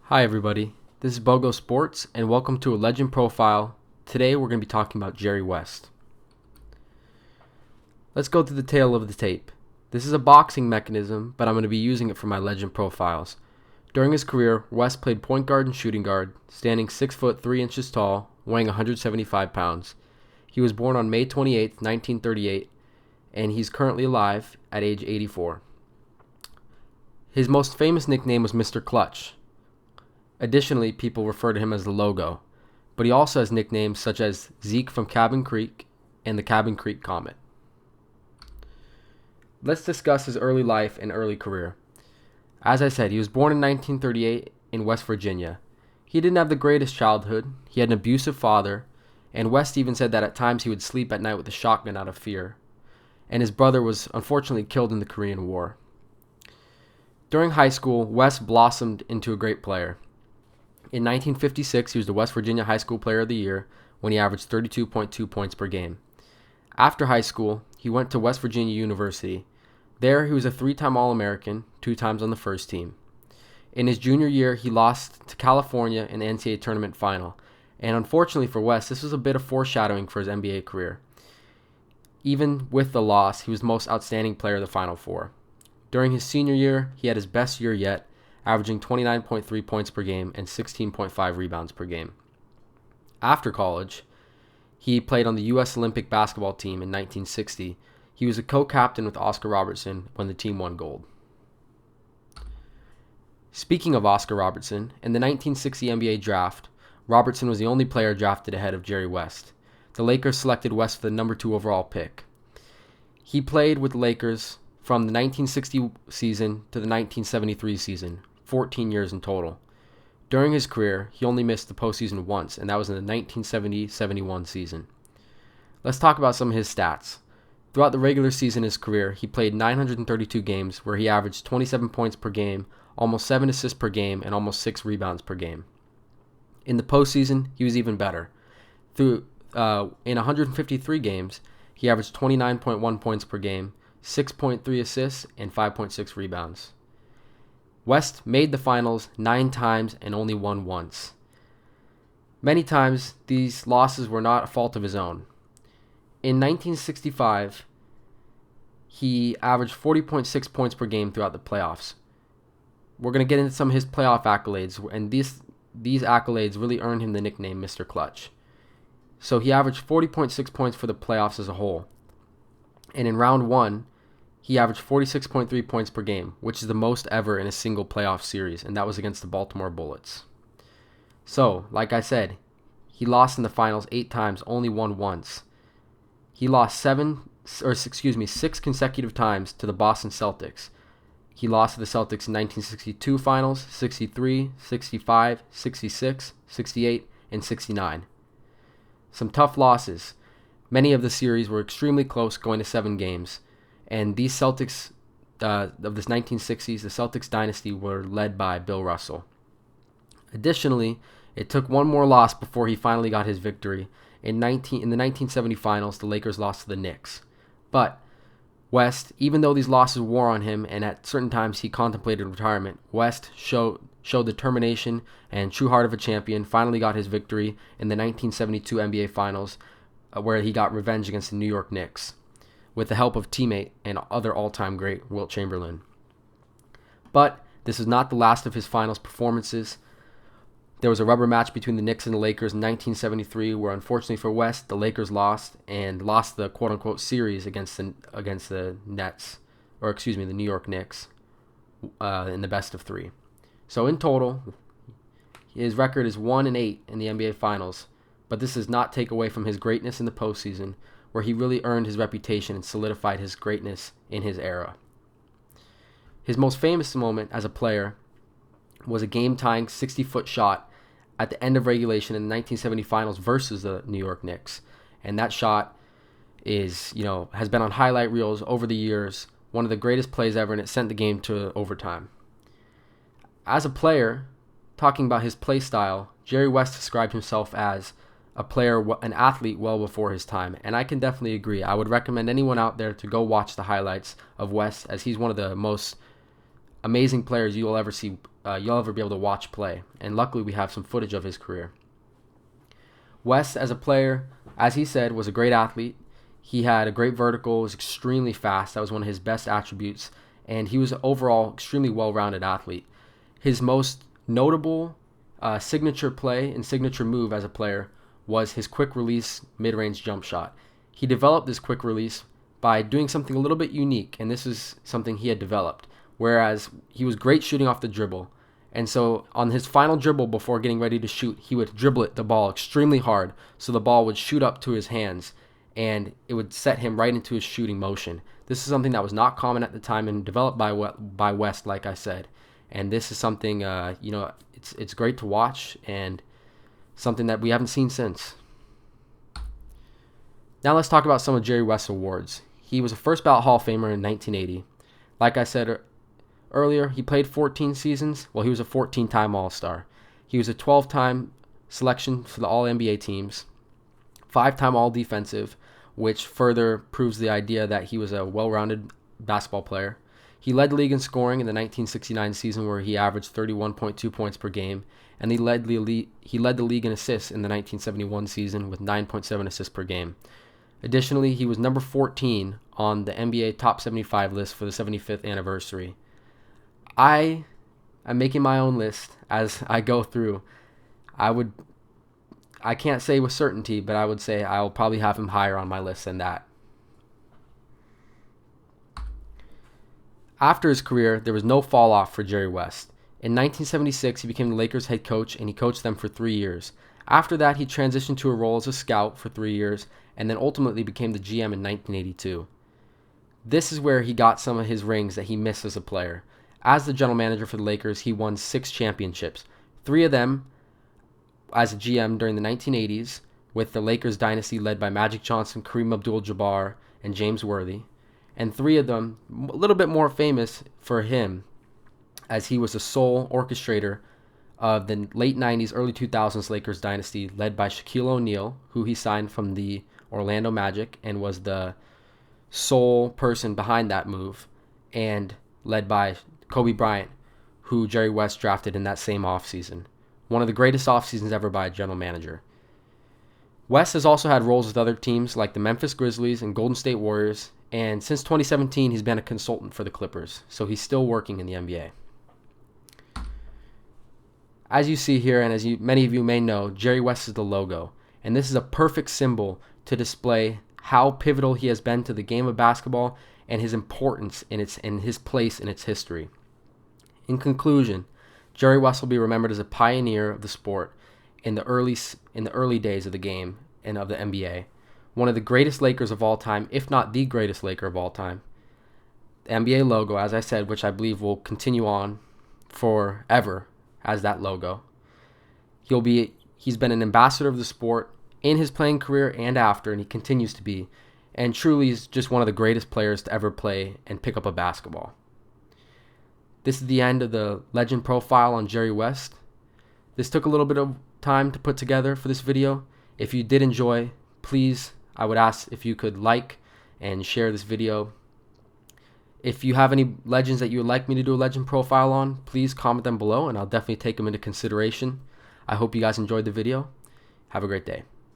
Hi everybody, this is Bogo Sports and welcome to a Legend Profile. Today we're going to be talking about Jerry West. Let's go through the tale of the tape. This is a boxing mechanism, but I'm going to be using it for my Legend Profiles. During his career, West played point guard and shooting guard, standing 6 foot 3 inches tall, weighing 175 pounds. He was born on May 28, 1938, and he's currently alive at age 84. His most famous nickname was Mr. Clutch. Additionally, people refer to him as the Logo, but he also has nicknames such as Zeke from Cabin Creek and the Cabin Creek Comet. Let's discuss his early life and early career. As I said, he was born in 1938 in West Virginia. He didn't have the greatest childhood. He had an abusive father, and West even said that at times he would sleep at night with a shotgun out of fear. And his brother was unfortunately killed in the Korean War. During high school, West blossomed into a great player. In 1956, he was the West Virginia High School Player of the Year when he averaged 32.2 points per game. After high school, he went to West Virginia University. There, he was a 3-time All-American, 2 times on the first team. In his junior year, he lost to California in the NCAA tournament final. And unfortunately for West, this was a bit of foreshadowing for his NBA career. Even with the loss, he was the most outstanding player of the Final Four. During his senior year, he had his best year yet, averaging 29.3 points per game and 16.5 rebounds per game. After college, he played on the U.S. Olympic basketball team in 1960. He was a co-captain with Oscar Robertson when the team won gold. Speaking of Oscar Robertson, in the 1960 NBA draft, Robertson was the only player drafted ahead of Jerry West. The Lakers selected West for the number 2 overall pick. He played with the Lakers from the 1960 season to the 1973 season, 14 years in total. During his career, he only missed the postseason once, and that was in the 1970-71 season. Let's talk about some of his stats. Throughout the regular season of his career, he played 932 games where he averaged 27 points per game, almost 7 assists per game, and almost 6 rebounds per game. In the postseason, he was even better. In 153 games, he averaged 29.1 points per game, 6.3 assists, and 5.6 rebounds. West made the finals 9 times and only won once. Many times, these losses were not a fault of his own. In 1965, he averaged 40.6 points per game throughout the playoffs. We're going to get into some of his playoff accolades, and these accolades really earned him the nickname Mr. Clutch. So he averaged 40.6 points for the playoffs as a whole. And in round 1, he averaged 46.3 points per game, which is the most ever in a single playoff series, and that was against the Baltimore Bullets. So, like I said, he lost in the finals 8 times, only won once. He lost 6 consecutive times to the Boston Celtics. He lost to the Celtics in 1962 finals, 63, 65, 66, 68, and 69. Some tough losses. Many of the series were extremely close, going to 7 games. And these Celtics of this 1960s, the Celtics dynasty, were led by Bill Russell. Additionally, it took one more loss before he finally got his victory. In the 1970 finals, the Lakers lost to the Knicks. But West, even though these losses wore on him and at certain times he contemplated retirement, West showed determination and true heart of a champion, finally got his victory in the 1972 NBA Finals, where he got revenge against the New York Knicks, with the help of teammate and other all-time great Wilt Chamberlain. But this is not the last of his finals performances. There was a rubber match between the Knicks and the Lakers in 1973, where unfortunately for West, the Lakers lost the quote-unquote series against the New York Knicks in the best of 3. So in total, his record is 1-8 in the NBA Finals, but this does not take away from his greatness in the postseason, where he really earned his reputation and solidified his greatness in his era. His most famous moment as a player was a game-tying 60-foot shot at the end of regulation in the 1970 Finals versus the New York Knicks. And that shot has been on highlight reels over the years, one of the greatest plays ever, and it sent the game to overtime. As a player, talking about his play style, Jerry West described himself as an athlete well before his time, and I can definitely agree. I would recommend anyone out there to go watch the highlights of West, as he's one of the most amazing players you will ever see you'll ever be able to watch play. And luckily, we have some footage of his career. West, as a player, as he said, was a great athlete. He had a great vertical, was extremely fast. That was one of his best attributes. And he was an overall extremely well-rounded athlete. His most notable signature play and signature move as a player was his quick release mid-range jump shot. He developed this quick release by doing something a little bit unique, and this is something he had developed, whereas he was great shooting off the dribble. And so on his final dribble before getting ready to shoot, he would dribble the ball extremely hard so the ball would shoot up to his hands and it would set him right into his shooting motion. This is something that was not common at the time and developed by West, like I said. And this is something, it's great to watch and something that we haven't seen since. Now let's talk about some of Jerry West's awards. He was a first ballot Hall of Famer in 1980. Like I said earlier, he played 14 seasons. Well, he was a 14-time All-Star. He was a 12-time selection for the All-NBA teams, 5-time All-Defensive, which further proves the idea that he was a well-rounded basketball player. He led the league in scoring in the 1969 season, where he averaged 31.2 points per game, and he led the league in assists in the 1971 season with 9.7 assists per game. Additionally, he was number 14 on the NBA Top 75 list for the 75th anniversary. I am making my own list as I go through. I can't say with certainty, but I would say I'll probably have him higher on my list than that. After his career, there was no fall off for Jerry West. In 1976, he became the Lakers head coach, and he coached them for 3 years. After that, he transitioned to a role as a scout for 3 years, and then ultimately became the GM in 1982. This is where he got some of his rings that he missed as a player. As the general manager for the Lakers, he won 6 championships, 3 of them as a GM during the 1980s, with the Lakers dynasty led by Magic Johnson, Kareem Abdul-Jabbar, and James Worthy, and 3 of them a little bit more famous for him, as he was the sole orchestrator of the late 90s, early 2000s Lakers dynasty led by Shaquille O'Neal, who he signed from the Orlando Magic and was the sole person behind that move, and led by Kobe Bryant, who Jerry West drafted in that same offseason. One of the greatest offseasons ever by a general manager. West has also had roles with other teams like the Memphis Grizzlies and Golden State Warriors, and since 2017 he's been a consultant for the Clippers, so he's still working in the NBA. As you see here, and as many of you may know, Jerry West is the logo, and this is a perfect symbol to display how pivotal he has been to the game of basketball and his importance in his place in its history. In conclusion, Jerry West will be remembered as a pioneer of the sport in the early days of the game and of the NBA. One of the greatest Lakers of all time, if not the greatest Laker of all time. The NBA logo, as I said, which I believe will continue on forever as that logo. He's been an ambassador of the sport in his playing career and after, and he continues to be, and truly is just one of the greatest players to ever play and pick up a basketball. This is the end of the legend profile on Jerry West. This took a little bit of time to put together for this video. If you did enjoy, please, I would ask if you could like and share this video. If you have any legends that you would like me to do a legend profile on, please comment them below and I'll definitely take them into consideration. I hope you guys enjoyed the video. Have a great day.